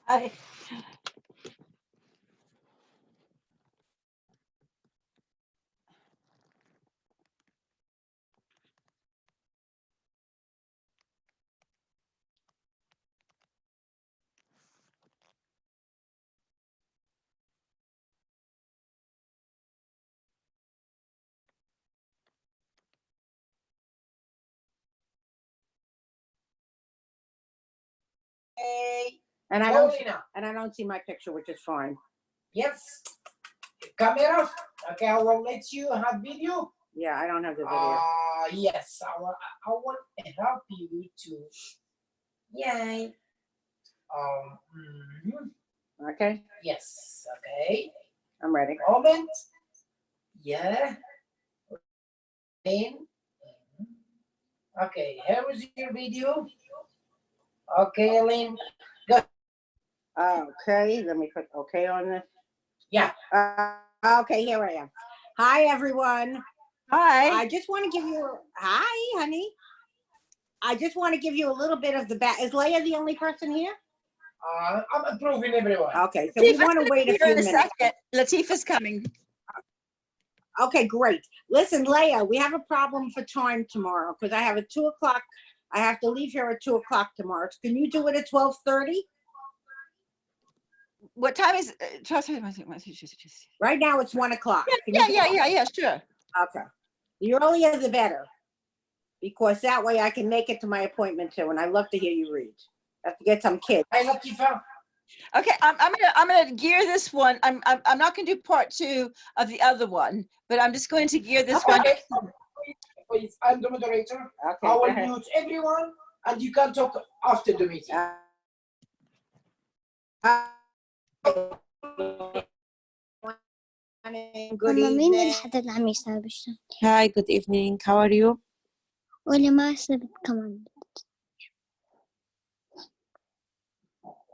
Hi. And I don't see my picture, which is fine. Yes. Camera. Okay, I will let you have video. Yeah, I don't have the video. Yes, I will help you to. Yay. Okay. Yes. Okay. I'm ready. Moment. Yeah. Okay, here is your video. Okay, Lynn. Go. Okay, let me put okay on this. Yeah. Okay, here I am. Hi, everyone. Hi. I just want to give you hi, honey. I just want to give you a little bit of the back. Is Leia the only person here? I'm approving everyone. Okay, so we want to wait a few minutes. Second. Latifah's coming. Okay, great. Listen, Leia, we have a problem for time tomorrow because I have a 2 o'clock. I have to leave here at 2 o'clock tomorrow. Can you do it at 12:30? What time is Right now it's 1 o'clock. Yeah, sure. Okay. The earlier the better. Because that way I can make it to my appointment too, and I love to hear you read. I have to get some kids. Hi, Latifa. Okay, I'm gonna gear this one. I'm not gonna do part 2 of the other one, but I'm just going to gear this one. Please, I'm the moderator. Okay, I will mute everyone, and you can talk after the meeting. Good evening. Hi, good evening. How are you?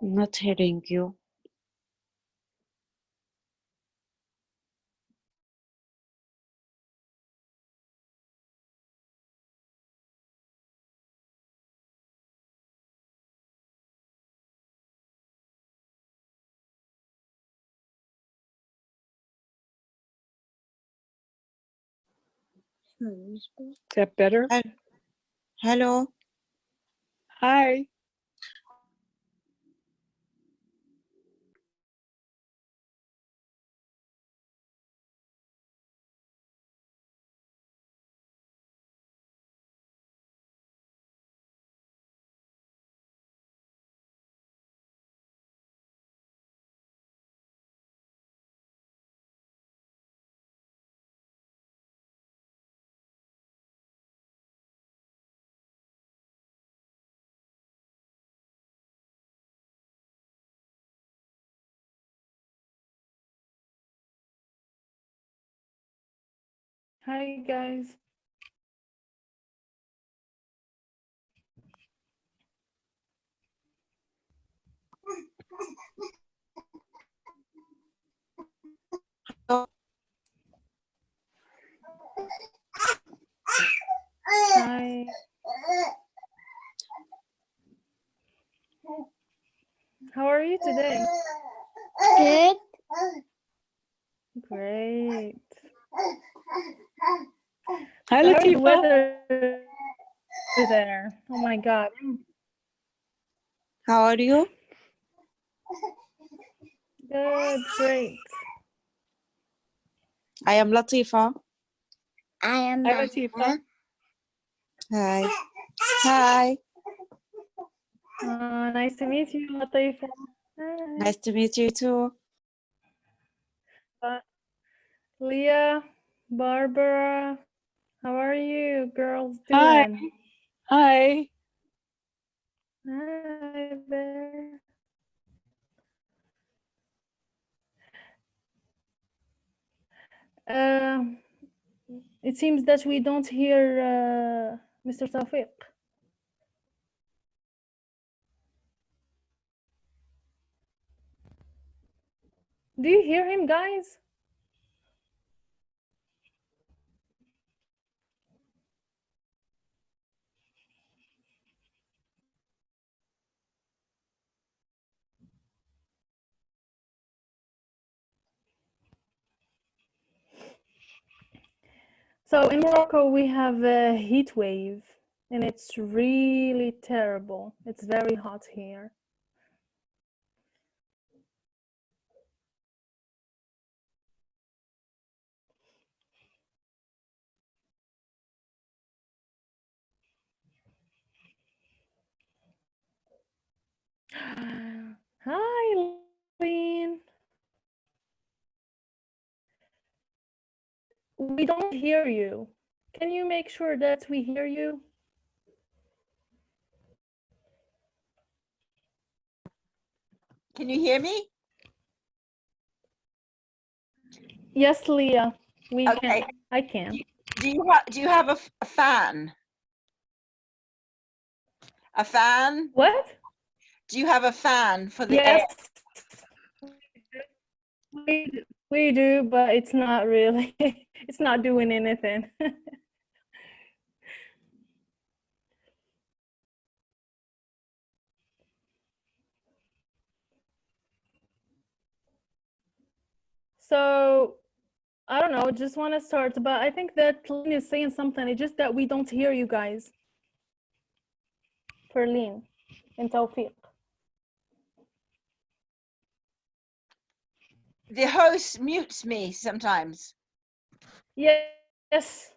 Not hearing you. Is that better? Hello. Hi. Hi, guys. Hi. How are you today? Good. Great. Hi, How is the Latifa. weather there? Oh my God. How are you? Good, great. I am Latifa. I am Hi, Latifa. Hi. Hi. Nice to meet you, Latifa. Nice to meet you too. Leah, Barbara, how are you girls Hi. doing? Hi. Hi there. It seems that we don't hear Mr. Tawfiq. Do you hear him, guys? So in Morocco, we have a heat wave, and it's really terrible. It's very hot here. Hi, Lynn. We don't hear you. Can you make sure that we hear you? Can you hear me? Yes, Leah, we Okay. can. I can. Do you have a fan? A fan? What? Do you have a fan for the air? Yes, we do, but it's not really. It's not doing anything. So I don't know, just want to start, but I think that Lynn is saying something. It's just that we don't hear you guys. For Lynn and Tawfiq. The host mutes me sometimes. Yes.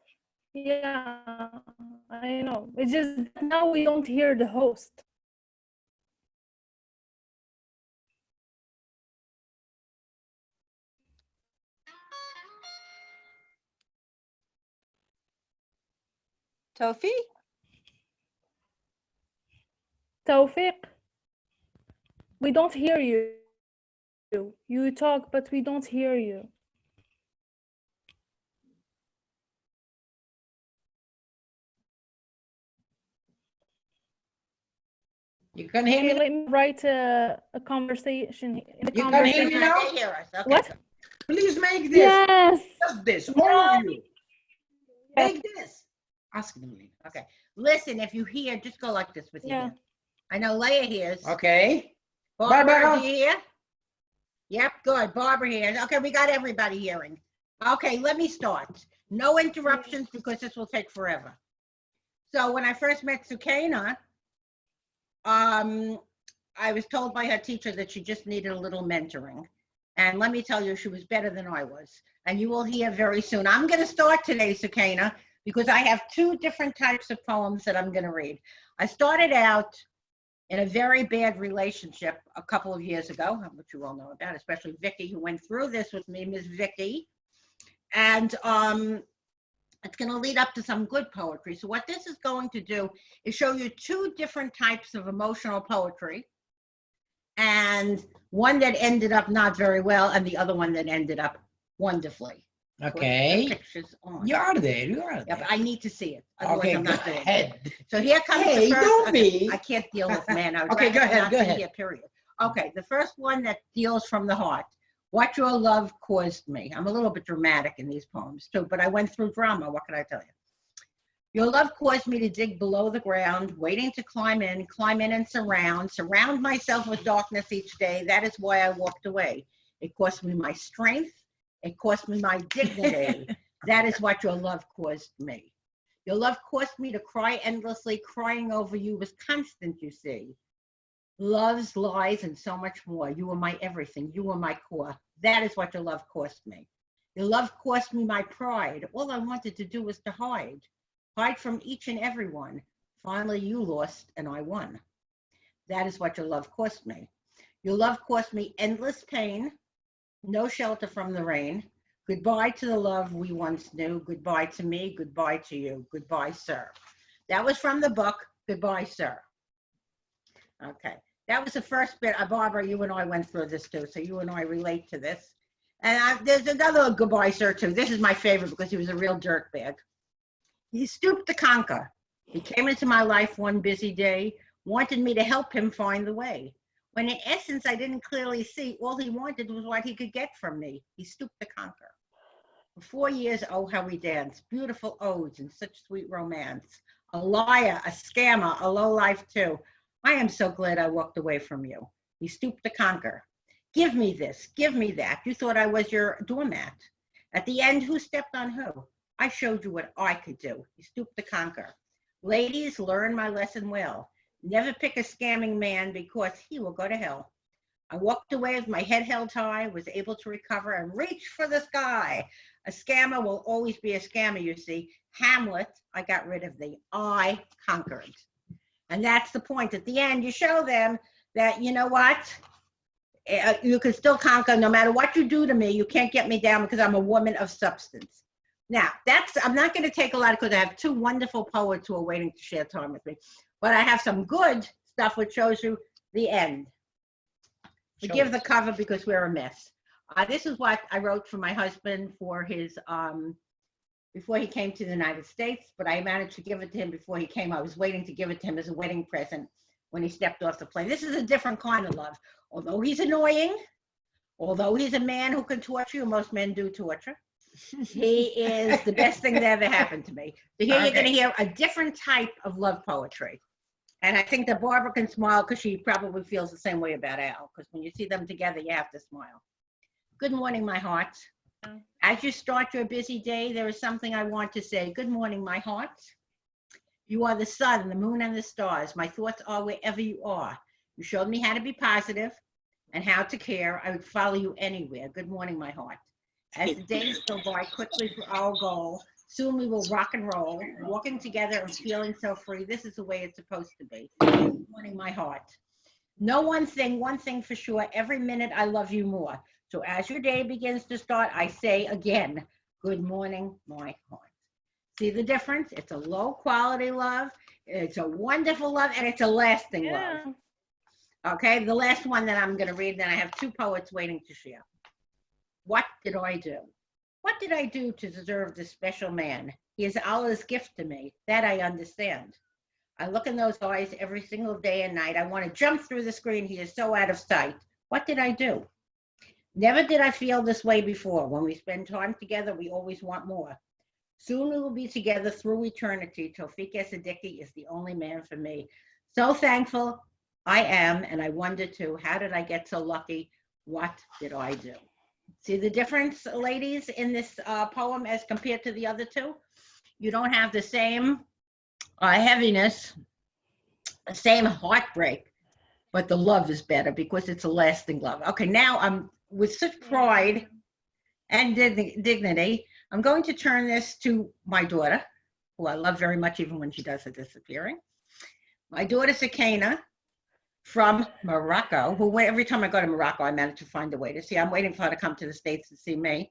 Yeah, I know. It's just that now we don't hear the host. Tawfiq? Tawfiq, we don't hear you. You talk, but we don't hear you. You can hear me? Okay, let me write a conversation in the You can conversation. hear me now? They hear us. Okay. What? Please make this. Yes. Just this. All of you. Yes. Make this. Ask them, Lynn. Okay. Listen, if you hear, just go like this with your Yeah. hand. I know Leah hears. Okay. Barbara, Barbara. do you hear? Yep, good. Barbara hears. Okay, we got everybody hearing. Okay, let me start. No interruptions because this will take forever. So when I first met Soukaina, I was told by her teacher that she just needed a little mentoring. And let me tell you, she was better than I was. And you will hear very soon. I'm going to start today, Soukaina, because I have two different types of poems that I'm going to read. I started out in a very bad relationship a couple of years ago, which you all know about, especially Vicky, who went through this with me, Miss Vicky. And it's going to lead up to some good poetry. So what this is going to do is show you two different types of emotional poetry, and one that ended up not very well, and the other one that ended up wonderfully. Put the Okay. pictures on. You are there. You are Yeah, there. but I need to see it. Otherwise Okay, I'm go not doing it. ahead. So here comes Hey, the first. don't okay, be. I can't deal with man. I would Okay, rather go ahead, not go be ahead. here, period. Okay, the first one that deals from the heart. What your love caused me. I'm a little bit dramatic in these poems too, but I went through drama. What can I tell you? Your love caused me to dig below the ground, waiting to climb in and surround myself with darkness each day. That is why I walked away. It cost me my strength. It cost me my dignity. That is what your love caused me. Your love caused me to cry endlessly. Crying over you was constant, you see. Love's lies and so much more. You were my everything. You were my core. That is what your love cost me. Your love cost me my pride. All I wanted to do was to hide from each and every one. Finally, you lost and I won. That is what your love cost me. Your love cost me endless pain, no shelter from the rain. Goodbye to the love we once knew. Goodbye to me. Goodbye to you. Goodbye, sir. That was from the book, Goodbye, Sir. Okay. That was the first bit. Barbara, you and I went through this too, so you and I relate to this. And there's another Goodbye, Sir, too. This is my favorite because he was a real dirtbag. He stooped to conquer. He came into my life one busy day, wanted me to help him find the way. When in essence, I didn't clearly see, all he wanted was what he could get from me. He stooped to conquer. For 4 years, oh, how we danced. Beautiful odes and such sweet romance. A liar, a scammer, a lowlife too. I am so glad I walked away from you. He stooped to conquer. Give me this, give me that. You thought I was your doormat. At the end, who stepped on who? I showed you what I could do. You stooped to conquer. Ladies, learn my lesson well. Never pick a scamming man because he will go to hell. I walked away with my head held high, was able to recover and reach for the sky. A scammer will always be a scammer, you see. Hamlet, I got rid of the I conquered. And that's the point. At the end, you show them that, you know what? You can still conquer no matter what you do to me. You can't get me down because I'm a woman of substance. Now, I'm not going to take a lot because I have two wonderful poets who are waiting to share time with me. But I have some good stuff which shows you the end. Forgive the cover because we're a mess. This is what I wrote for my husband for his, before he came to the United States, but I managed to give it to him before he came. I was waiting to give it to him as a wedding present when he stepped off the plane. This is a different kind of love. Although he's annoying, although he's a man who can torture you, most men do torture, he is the best thing that ever happened to me. So here you're going to hear a different type of love poetry. And I think that Barbara can smile because she probably feels the same way about Al, because when you see them together, you have to smile. Good morning, my heart. As you start your busy day, there is something I want to say. Good morning, my heart. You are the sun, the moon, and the stars. My thoughts are wherever you are. You showed me how to be positive and how to care. I would follow you anywhere. Good morning, my heart. As the days go by quickly for our goal, soon we will rock and roll, walking together and feeling so free. This is the way it's supposed to be. Good morning, my heart. Know one thing for sure. Every minute I love you more. So as your day begins to start, I say again, good morning, my heart. See the difference? It's a low quality love. It's a wonderful love, and it's a lasting love. Okay, the last one that I'm going to read, then I have two poets waiting to share. What did I do? What did I do to deserve this special man? He is Allah's gift to me. That I understand. I look in those eyes every single day and night. I want to jump through the screen. He is so out of sight. What did I do? Never did I feel this way before. When we spend time together, we always want more. Soon we will be together through eternity. Chaouki Essadiki is the only man for me. So thankful I am, and I wonder too, how did I get so lucky? What did I do? See the difference, ladies, in this poem as compared to the other two? You don't have the same heaviness, the same heartbreak, but the love is better because it's a lasting love. Okay, now I'm with such pride and dignity, I'm going to turn this to my daughter, who I love very much even when she does her disappearing. My daughter, Soukaina, from Morocco, who every time I go to Morocco, I manage to find a way to see. I'm waiting for her to come to the States to see me.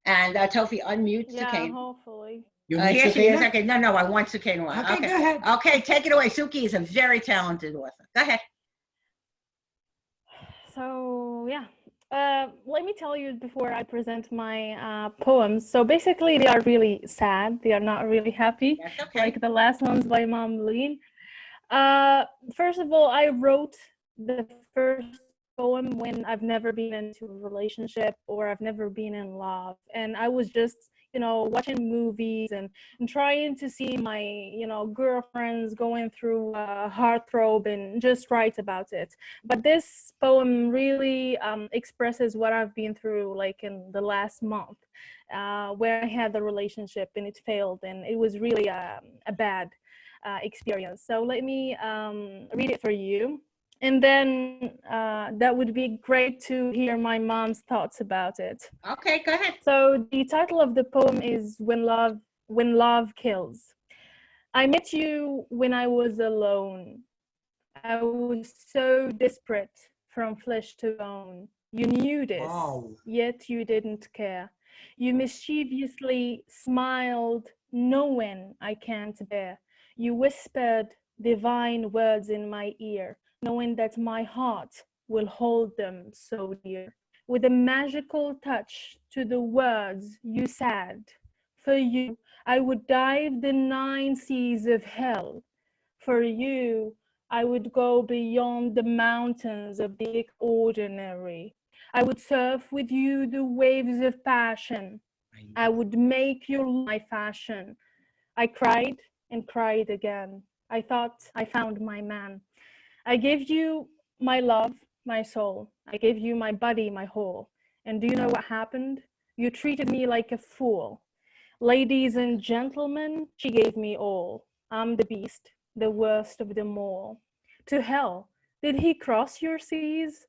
And Tofi, unmute Soukaina. Yeah, hopefully. Here she is. Okay, no, I want Soukaina. Okay, go ahead. Okay, take it away. Suki is a very talented author. Go ahead. So, yeah. Let me tell you before I present my poems. So basically, they are really sad. They are not really happy, That's okay. like the last ones by Mom Lynn. First of all, I wrote the first poem when I've never been into a relationship or I've never been in love. And I was just, watching movies and trying to see my, girlfriends going through a heartthrob and just write about it. But this poem really expresses what I've been through, like in the last month, where I had the relationship and it failed. And it was really a bad experience. So let me read it for you. And then that would be great to hear my mom's thoughts about it. Okay, go ahead. So the title of the poem is When Love Kills. I met you when I was alone. I was so desperate from flesh to bone. You knew this, yet you didn't care. You mischievously smiled, knowing I can't bear. You whispered divine words in my ear, knowing that my heart will hold them so dear. With a magical touch to the words you said, for you, I would dive the 9 seas of hell. For you, I would go beyond the mountains of the ordinary. I would surf with you the waves of passion. I would make your life fashion. I cried and cried again. I thought I found my man. I gave you my love, my soul. I gave you my body, my whole. And do you know what happened? You treated me like a fool. Ladies and gentlemen, she gave me all. I'm the beast, the worst of them all. To hell, did he cross your seas?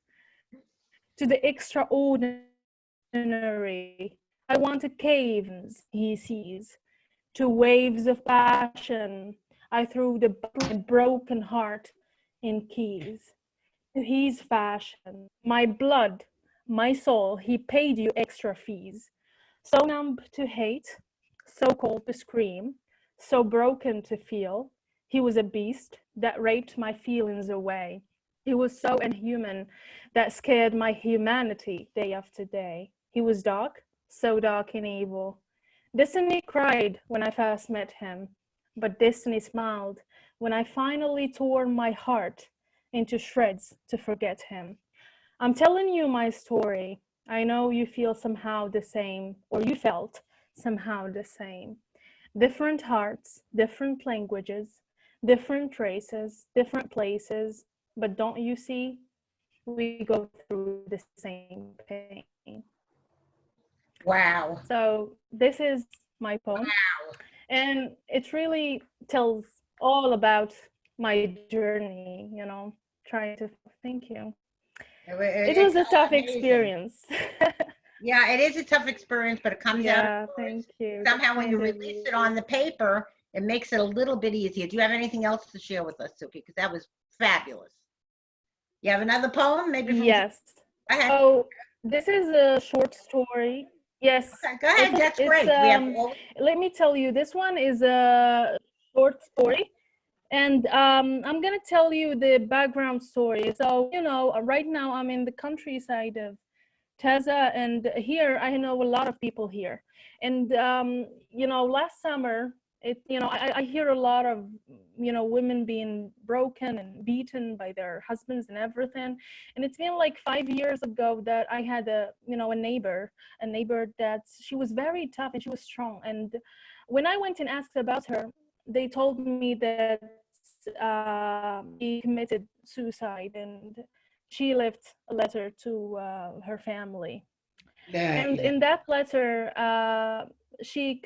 To the extraordinary, I wanted caves, he sees. To waves of passion, I threw my broken heart in keys. To his fashion, my blood, my soul, he paid you extra fees. So numb to hate, so cold to scream, so broken to feel, he was a beast that raped my feelings away. He was so inhuman that scared my humanity day after day. He was dark, so dark and evil. Destiny cried when I first met him, but destiny smiled when I finally tore my heart into shreds to forget him. I'm telling you my story. I know you feel somehow the same, or you felt somehow the same. Different hearts, different languages, different races, different places, but don't you see? We go through the same pain. Wow. So this is my poem, and it really tells all about my journey, you know, trying to thank you. It was a tough amazing. experience. Yeah, it is a tough experience, but it comes out. Yeah, thank you. Somehow when you Kind of release you. it on the paper, it makes it a little bit easier. Do you have anything else to share with us, Souki? Because that was fabulous. You have another poem? Maybe from Yes. Go ahead. So this is a short story. Yes. Okay, go ahead. That's It's, great. We have all let me tell you, this one is a short story. And I'm going to tell you the background story. So, you know, right now I'm in the countryside of Taza, and here I know a lot of people here. And, you know, last summer, I hear a lot of, you know, women being broken and beaten by their husbands and everything. And it's been like 5 years ago that I had a neighbor that she was very tough and she was strong. And when I went and asked about her, they told me that she committed suicide, and she left a letter to her family. And in that letter, she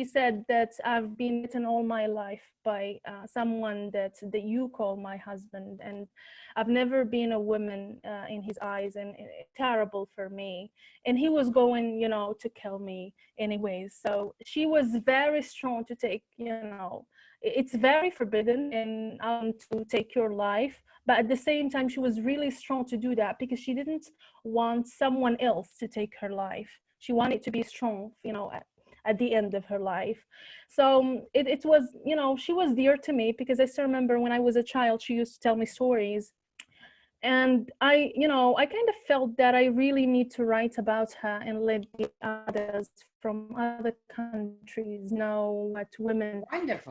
said that I've been beaten all my life by someone that you call my husband, and I've never been a woman in his eyes, and it's terrible for me. And he was going, you know, to kill me anyways. So she was very strong to take, you know, it's very forbidden and to take your life, but at the same time she was really strong to do that because she didn't want someone else to take her life. She wanted to be strong, you know, at the end of her life. So it was, you know, she was dear to me because I still remember when I was a child, she used to tell me stories. And I kind of felt that I really need to write about her and let the others from other countries know what women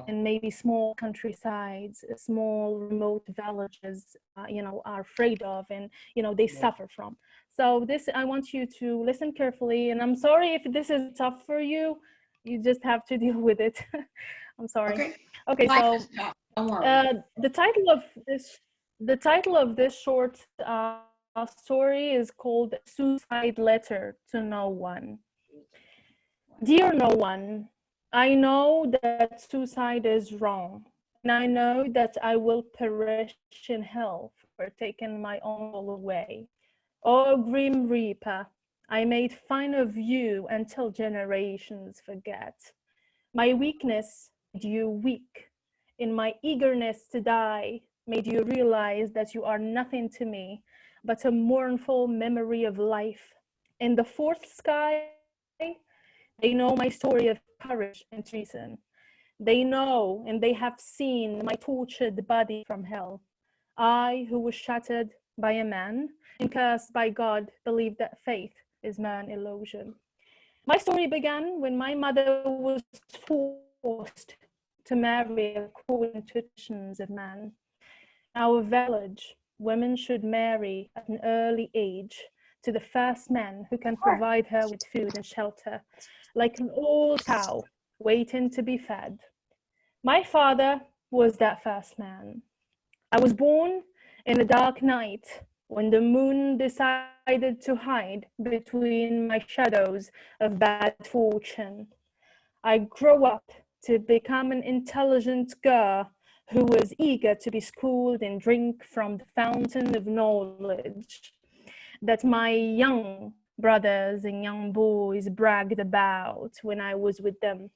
in maybe small countrysides, small remote villages, are afraid of, and, you know, they suffer from. So this, I want you to listen carefully, and I'm sorry if this is tough for you. You just have to deal with it. I'm sorry. Okay, so the title of this short story is called Suicide Letter to No One. Dear no one, I know that suicide is wrong, and I know that I will perish in hell for taking my own soul away. Oh, grim reaper, I made fun of you until generations forget. My weakness made you weak. In my eagerness to die, made you realize that you are nothing to me but a mournful memory of life. In the fourth sky, they know my story of courage and treason. They know and they have seen my tortured body from hell. I, who was shattered by a man and cursed by God, believe that faith is man illusion. My story began when my mother was forced to marry according to traditions of man. In our village, women should marry at an early age to the first man who can provide her with food and shelter, like an old cow waiting to be fed. My father was that first man. I was born in a dark night when the moon decided to hide between my shadows of bad fortune. I grew up to become an intelligent girl who was eager to be schooled and drink from the fountain of knowledge that my young brothers and young boys bragged about when I was with them.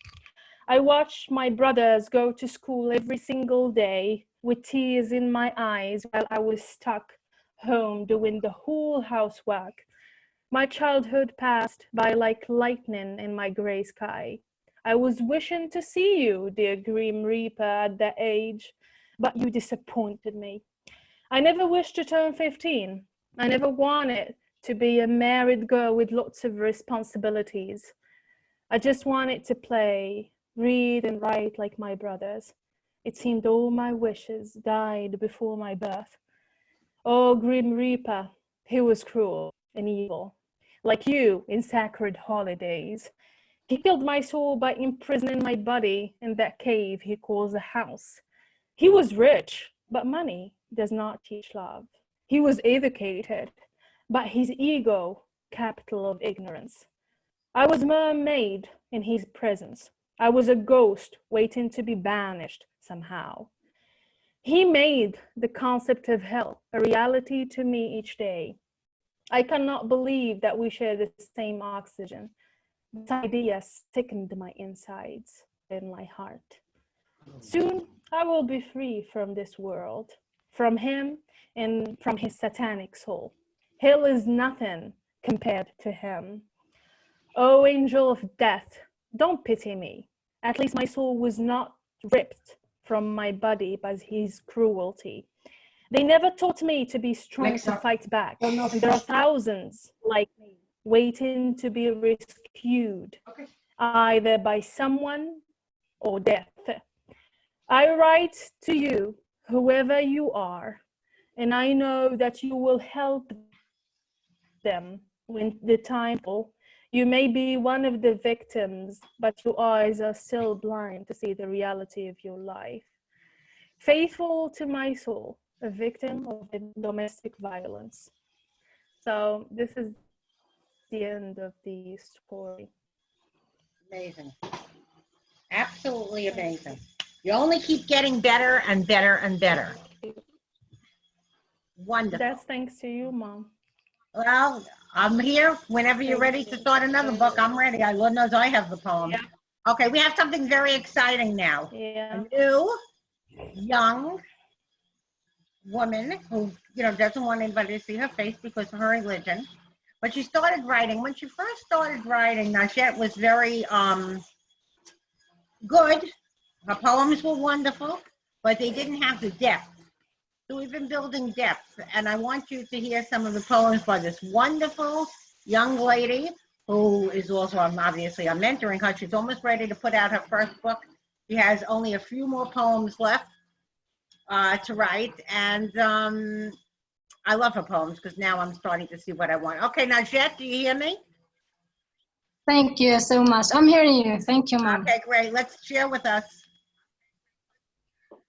I watched my brothers go to school every single day with tears in my eyes while I was stuck home doing the whole housework. My childhood passed by like lightning in my gray sky. I was wishing to see you, dear Grim Reaper, at that age, but you disappointed me. I never wished to turn 15. I never wanted to be a married girl with lots of responsibilities. I just wanted to play, read and write like my brothers. It seemed all my wishes died before my birth. Oh, Grim Reaper, he was cruel and evil, like you in sacred holidays. He killed my soul by imprisoning my body in that cave he calls a house. He was rich, but money does not teach love. He was educated, but his ego, capital of ignorance. I was mermaid in his presence. I was a ghost waiting to be banished somehow. He made the concept of hell a reality to me each day. I cannot believe that we share the same oxygen. This idea sickened my insides and my heart. Soon I will be free from this world, from him and from his satanic soul. Hell is nothing compared to him. Oh, angel of death, don't pity me. At least my soul was not ripped from my body by his cruelty. They never taught me to be strong to fight back. And there are thousands like me waiting to be rescued, either by someone or death. I write to you, whoever you are, and I know that you will help them when the time comes. You may be one of the victims, but your eyes are still blind to see the reality of your life. Faithful to my soul, a victim of domestic violence. So this is the end of the story. Amazing. Absolutely amazing. You only keep getting better and better and better. Wonderful. That's thanks to you, Mom. Well, I'm here whenever you're ready to start another book. I'm ready. Lord knows I have the poem. Yeah. Okay, we have something very exciting now. Yeah. A new, young woman who, doesn't want anybody to see her face because of her religion. But she started writing. When she first started writing, Najette was very good. Her poems were wonderful, but they didn't have the depth. So we've been building depth, and I want you to hear some of the poems by this wonderful young lady who is also, obviously, I'm mentoring her. She's almost ready to put out her first book. She has only a few more poems left to write, and I love her poems because now I'm starting to see what I want. Okay, Najette, do you hear me? Thank you so much. I'm hearing you. Thank you, Mom. Okay, great. Let's share with us.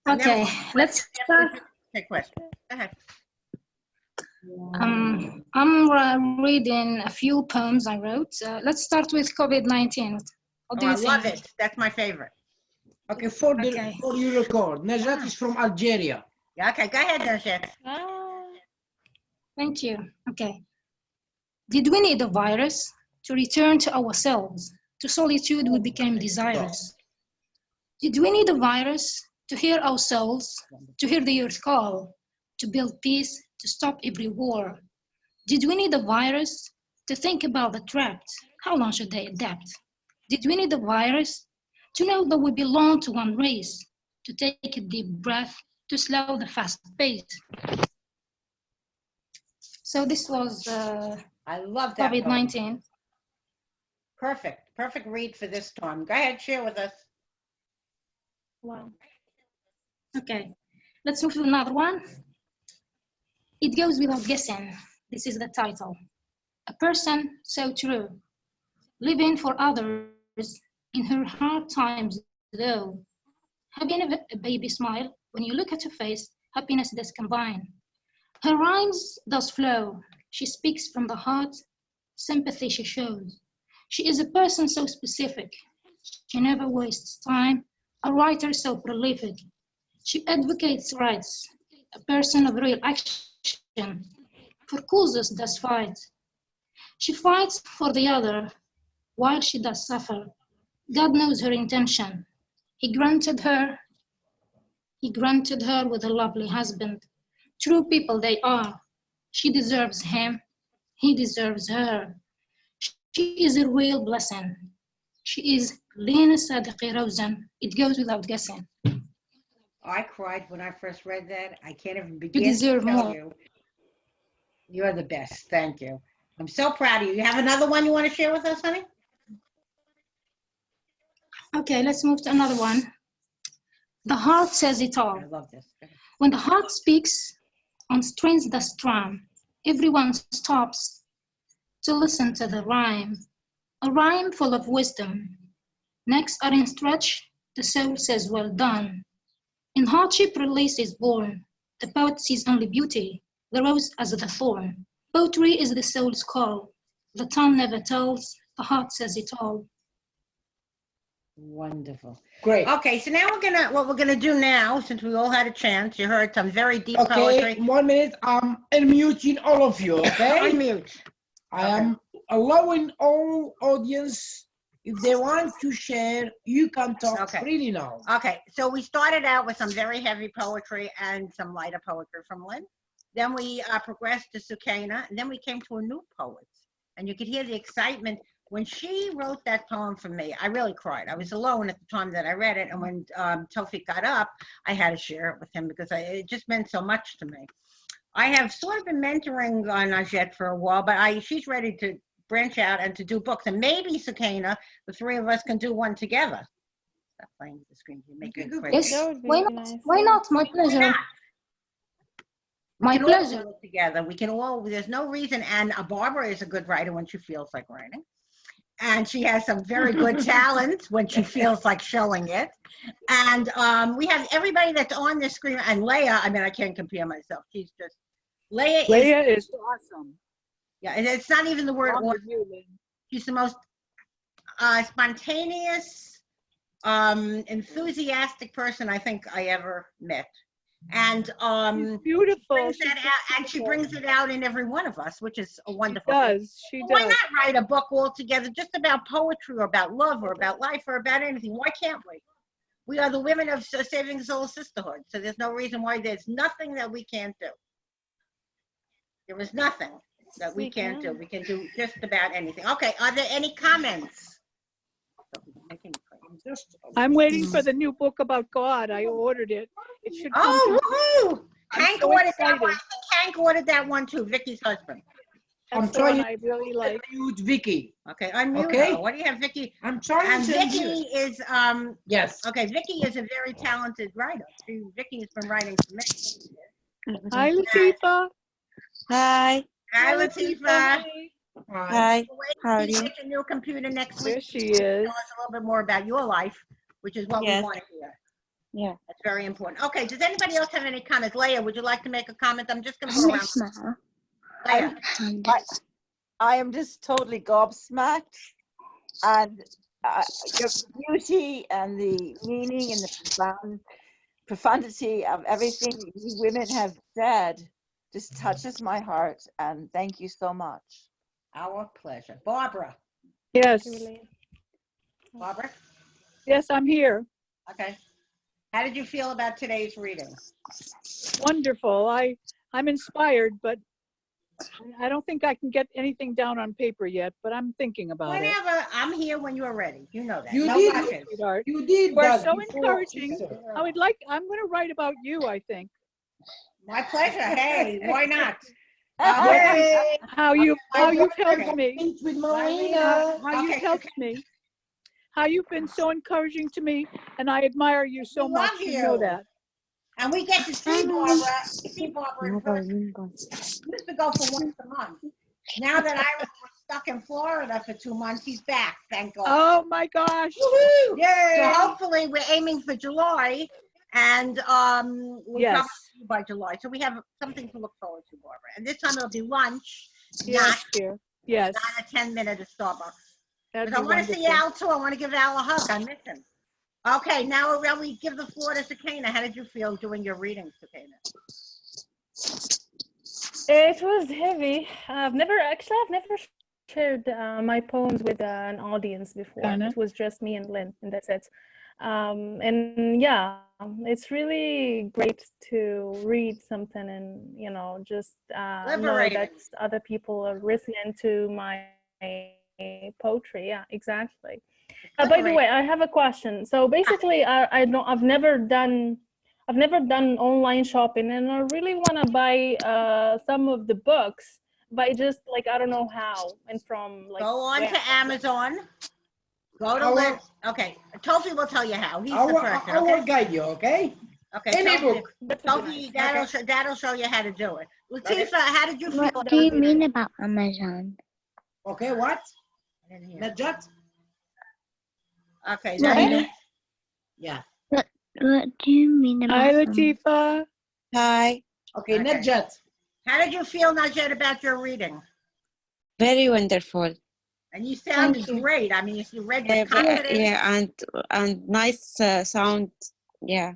Okay, let's start. Take question. Go ahead. I'm reading a few poems I wrote. Let's start with COVID-19. What do you I think? love it. That's my favorite. Okay, for you record, Najat is from Algeria. Yeah, okay, go ahead, Najette. Thank you. Okay. Did we need a virus to return to ourselves? To solitude we became desirous. Did we need a virus to hear our souls, to hear the earth call, to build peace, to stop every war? Did we need a virus to think about the trapped? How long should they adapt? Did we need a virus to know that we belong to one race, to take a deep breath, to slow the fast pace? So this was I love that. COVID-19. Perfect read for this time. Go ahead, share with us. Wow. Okay, let's move to another one. It goes without guessing. This is the title. A person so true, living for others in her hard times though. Having a baby smile, when you look at her face, happiness does combine. Her rhymes does flow. She speaks from the heart, sympathy she shows. She is a person so specific, She never wastes time, a writer so prolific. She advocates rights, a person of real action, for causes does fight. She fights for the other, while she does suffer. God knows her intention. He granted her with a lovely husband. True people they are. She deserves him. He deserves her. She is a real blessing. She is Lynn Essadiki Rosen. It goes without guessing. I cried when I first read that. I can't even You begin to deserve tell more. you. You're the best. Thank you. I'm so proud of you. You have another one you want to share with us, honey? Okay, let's move to another one. The heart says it all. I love this. When the heart speaks on strings that strum, everyone stops to listen to the rhyme, a rhyme full of wisdom. Necks are in stretch, the soul says well done. In hardship release is born, the poet sees only beauty, the rose as the thorn. Poetry is the soul's call, the tongue never tells, the heart says it all. Wonderful. Great. Okay, so now what we're gonna do now, since we all had a chance, you heard some very deep Okay, poetry. 1 minute. I'm unmuting all of you, okay? Unmute. I am allowing all audience, if they want to share, you can talk Okay. freely now. Okay, so we started out with some very heavy poetry and some lighter poetry from Lynn. Then we progressed to Soukaina, and then we came to a new poet. And you could hear the excitement. When she wrote that poem for me, I really cried. I was alone at the time that I read it, and when Tawfiq got up, I had to share it with him because it just meant so much to me. I have sort of been mentoring Najette for a while, but she's ready to branch out and to do books. And maybe, Soukaina, the three of us can do one together. Stop playing with the screen. You're making it crazy. Yes, That would be why not? nice. Why not? My pleasure. My We can all pleasure. do it together. We can all, there's no reason. And Barbara is a good writer when she feels like writing. And she has some very good talent when she feels like showing it. And we have everybody that's on this screen. And Leah, I mean, I can't compare myself. She's just, Leah is awesome. yeah, and it's not even the word. Along with you, Lynn. She's the most spontaneous, enthusiastic person I think I ever met. And She's beautiful. brings She's that out, and she brings it out in every one of us, which is a She wonderful thing. does. She Why does. not write a book all together just about poetry or about love or about life or about anything? Why can't we? We are the women of Saving Soul Sisterhood, so there's no reason why there's nothing that we can't do. There is nothing that we can't do. We can do just about anything. Okay, are there any comments? I'm waiting for the new book about God. I ordered it. It should come. Oh, woohoo! I'm Hank so ordered that one. excited. I think Hank ordered that one too, Vicky's husband. That's I'm the one trying I really like. Unmute Vicky. Okay, unmute Okay. her. What do you have, Vicky? I'm trying And to Vicky unmute. is Yes. okay. Vicky is a very talented writer. Vicky has been writing for many. Hi, Latifa. Hi. Hi, Latifa. Hi. How are You you? get your new computer next There week. she is. Tell us a little bit more about your life, which is what we Yes. want to hear. Yeah. That's very important. Okay, does anybody else have any comments? Leah, would you like to make a comment? I'm just going to go around. Leah. I am just totally gobsmacked, and your beauty and the meaning and the profundity of everything that you women have said just touches my heart, and thank you so much. Our pleasure. Barbara. Yes. Barbara? Yes, I'm here. Okay. How did you feel about today's reading? Wonderful. I'm inspired, but I don't think I can get anything down on paper yet, but I'm thinking about it. Whenever, I'm here when you're ready. You know that. You No did. rushes. Sweetheart. You did You are that so before, encouraging. sister. I'm going to write about you, I think. My pleasure. Hey, why not? Yay! How you've helped Okay. me. Meet with How Marina. you've Okay, helped me. How you've been so encouraging to me, and I admire you so We much. love You know you. that. And we get to see Barbara. We see Barbara in person. We used to go for once a month. Now that Iris was stuck in Florida for 2 months, he's back. Thank God. Oh my gosh. So Yay! hopefully we're aiming for July, and we'll Yes. probably see you by July. So we have something to look forward to, Barbara. And this time it'll be lunch, Yes, dear. Yes. not a 10-minute at Starbucks. That'd Because I be want to see wonderful. Al too. I want to give Al a hug. I miss him. Okay, now we give the floor to Soukaina. How did you feel doing your reading, Soukaina? It was heavy. I've never shared my poems with an audience before. Kinda. It was just me and Lynn, and that's it. And yeah, it's really great to read something and, you know, just know Liberating. that other people are listening to my poetry. Yeah, exactly. By the way, I have a question. So basically, I've never done online shopping, and I really want to buy some of the books, but I just like I don't know how and from like. Go on where. to Amazon. Go to Our- Lynn. Okay, Tofi will tell you how. He's I the will, person. I will Okay. guide you, okay? Okay. Any Tofi, book. Tofi, that'll show you how to do it. Latifa, how did you feel? What do you mean about Amazon? Okay, what? I didn't hear. Najat? Okay. What, Now, Yeah. what do you mean about Hi, Latifa. Hi, Okay, Okay. Najat. how did you feel, Najed, about your reading? very wonderful. And you sounded Thank you. great. I mean, you read Yeah, with confidence. yeah, and nice sound. Yeah,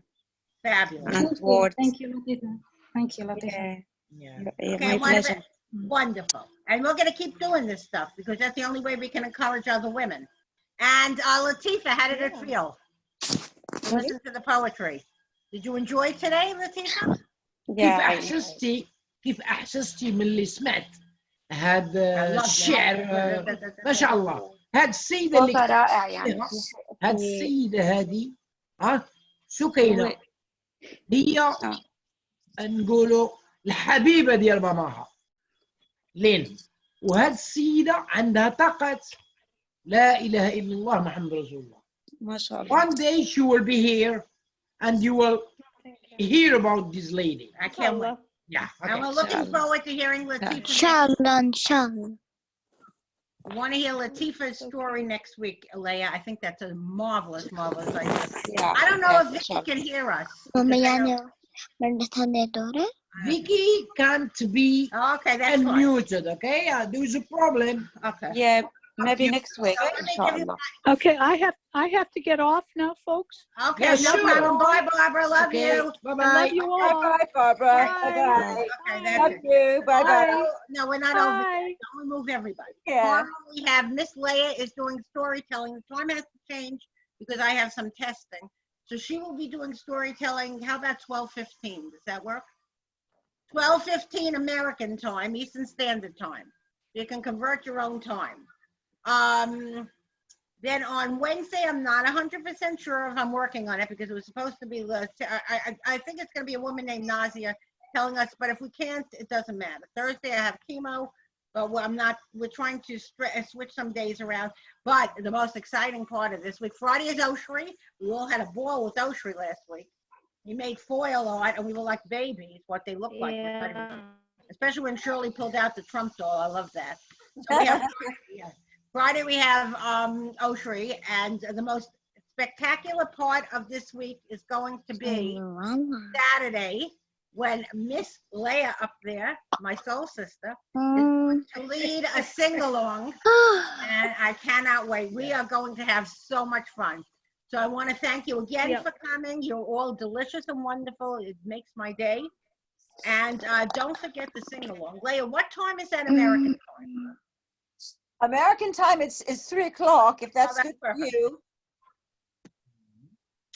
Fabulous. and Thank you. words. Thank you, Latifa. Thank you, Latifa. Yeah, Yeah. yeah, Okay, my wonderful. pleasure. Wonderful. And we're going to keep doing this stuff because that's the only way we can encourage other women. And Latifa, how did it feel to listen to the poetry? Did you enjoy today, Latifa? كيف Yeah, احسستي من اللي سمعت هذا I love الشعر that. ما شاء الله هذه السيده اللي صوتها رائع يعني. هذه السيده هذه سكينه هي نقولوا الحبيبه ديال ماماها لين وهذه السيده عندها طاقه لا اله الا الله محمد رسول الله. ما شاء الله. One day she will be here and you will hear about this lady. I can't wait. Yeah. And we're Okay. looking forward to hearing Latifa. Inshallah, inshallah. We want to hear Latifa's story next week, Alea. I think that's a marvelous idea. Yeah. I don't know yeah, if Vicky sure. can hear us. Mama because I yani don't- mandatandedore? Vicky can't be Oh, okay, that's fine. unmuted, okay? There is a problem. Okay. Yeah, maybe you. next week, So let me give you- inshallah. Okay, I have to get off now, folks. Okay, Yeah, no sure. problem. Bye, Barbara. Love Okay. you. Bye-bye. Love you all. Bye, Barbara. Bye. Bye-bye. Okay, Love that's it. you. Bye-bye. No, we're not over. Bye. Don't remove everybody. Yeah. Tomorrow we have Miss Leah is doing storytelling. The time has to change because I have some testing. So she will be doing storytelling. How about 12:15? Does that work? 12:15 American time, Eastern Standard Time. You can convert your own time. Then on Wednesday, I'm not 100% sure if I'm working on it because it was supposed to be, I think it's going to be a woman named Nazia telling us, but if we can't, it doesn't matter. Thursday, I have chemo, but we're trying to switch some days around. But the most exciting part of this week, Friday is Oshri. We all had a ball with Oshri last week. We made foil art and we were like babies, what they look like. Yeah. Especially when Shirley pulled out the Trump doll. I love that. So we have Friday we have Oshri, and the most spectacular part of this week is going to be Saturday when Miss Leah up there, my soul sister, is going to lead a sing-along, and I cannot wait. We are going to have so much fun. So I want to thank you again for coming. You're all delicious and wonderful. It makes my day. And don't forget to sing along. Leah, what time is that American time? American time, it's 3 o'clock, if that's that's good for perfect. you.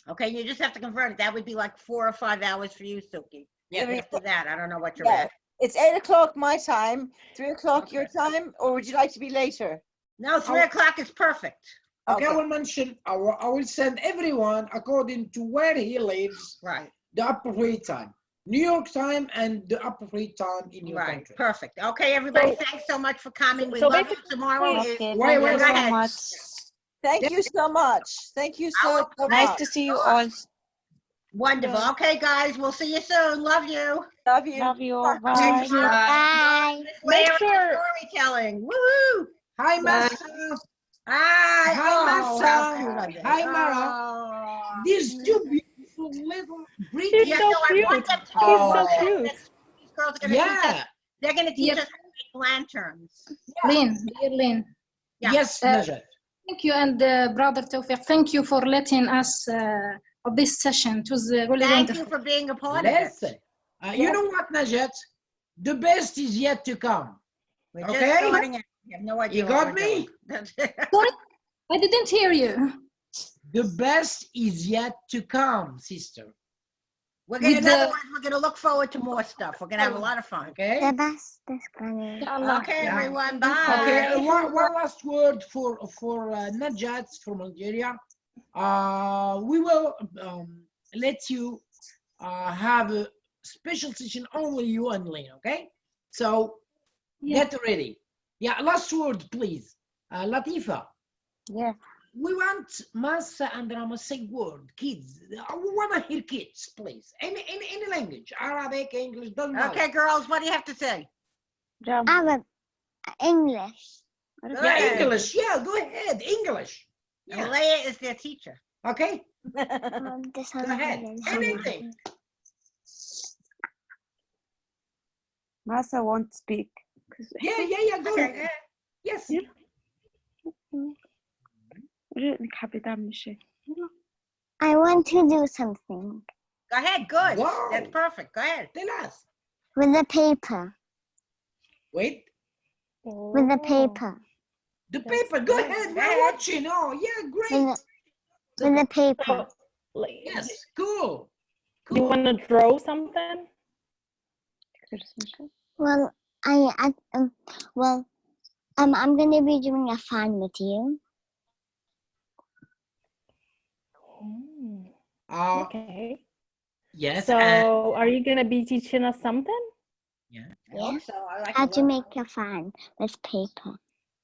Okay, you just have to convert it. That would be like 4 or 5 hours for you, Suki. Yeah. After that, I don't know what you're Yeah. at. It's 8 o'clock my time, 3 o'clock your time, or would you like to be later? No, 3 o'clock is perfect. Okay, I Okay. will mention, I will send everyone according to where he lives, Right, the appropriate time. New York time and the appropriate time in your right, country. perfect. Okay, everybody, So- thanks so much for coming. We so love you basically- tomorrow. Okay, Wait, thank wait, you go so ahead. much. Thank you so much. Thank you so Nice much. to see you all. Wonderful. Okay, guys, we'll see you soon. Love you. Love you. Love you. Okay, Bye. Bye. Make Leah, sure- storytelling. Woohoo! Hi, Massa. Hi. Hi, Oh, Massa. how cute are they? Hi, Mara. Oh. These two beautiful little She's British. Yeah, so so I cute. want them to She's do so more. cute. These girls are going to teach us. Yeah. They're going to teach Yep. us how to make lanterns. Lynn, dear Lynn, Yeah. Yes, Uh, Najat. Thank you, and Brother Tawfiq, thank you for letting us of this session. It was really Thank you wonderful. for being a part of it. Listen, you know what, Najat? The best is yet to come. We're just Okay? starting it. You have no idea You what got we're me? doing. Sorry, I didn't hear you. The best is yet to come, sister. We're gonna, With in other the- words, we're gonna look forward to more stuff. We're gonna have a lot of fun. Okay? The best is coming. Inshallah. Okay, Yeah. everyone. Okay, Bye. one last word for Najat from Algeria. We will let you have a special session only you and Lynn, okay? So Yeah. get ready. Yeah, last word, please. Latifa, Yeah. we want Masa and Rama say word, kids. We want to hear kids, please. Any language, Arabic, English, doesn't matter. Okay, girls, what do you have to say? I'm English. Good. Yeah, English. Yeah, go ahead. English. And Yeah. Leia is their teacher. Okay. This Go ahead. Anything. Masa won't speak. Yeah. Go Okay, ahead. Yes. Yeah. الكابيتان مشي. I want to do something Go ahead. Good. Wow. That's perfect. Go ahead. Tell us. with the paper. Wait. With the paper. The paper. Go ahead. We're ahead. watching. Oh, yeah. With Great. the, with the paper. Yes. Cool. You want to draw something? Well, I'm gonna be doing a fan with you. Okay. Yes. So, are you going to be teaching us something? I hope so. I like How to to learn. make a fan with paper. Oh,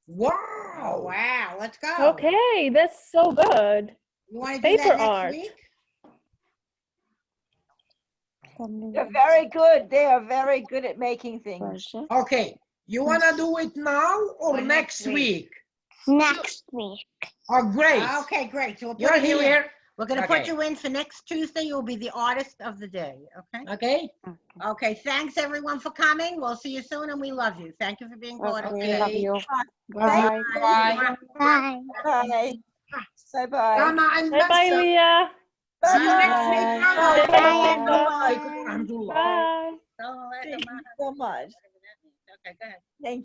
Wow. wow. Let's go. Okay, that's so good. You want to do Paper that next art. week? They're very good. They are very good at making things. Okay. You want to do it now or Or next next week? week? Next week. Oh, great. Okay, great. So we'll You're put you in. here. We're going to Okay. put you in for next Tuesday. You'll be the artist of the day. Okay. Okay. Okay. Thanks everyone for coming. We'll see you soon, and we love you. Thank you for being part of Okay. it. Love you. Bye. Bye. Bye. Bye. Bye-bye. Rama and Bye bye, Masa. Leah. See you next week. Rama. Bye. Bye. Rahmatullah. Bye. Don't let them Thank you so much. Okay, go ahead. Thank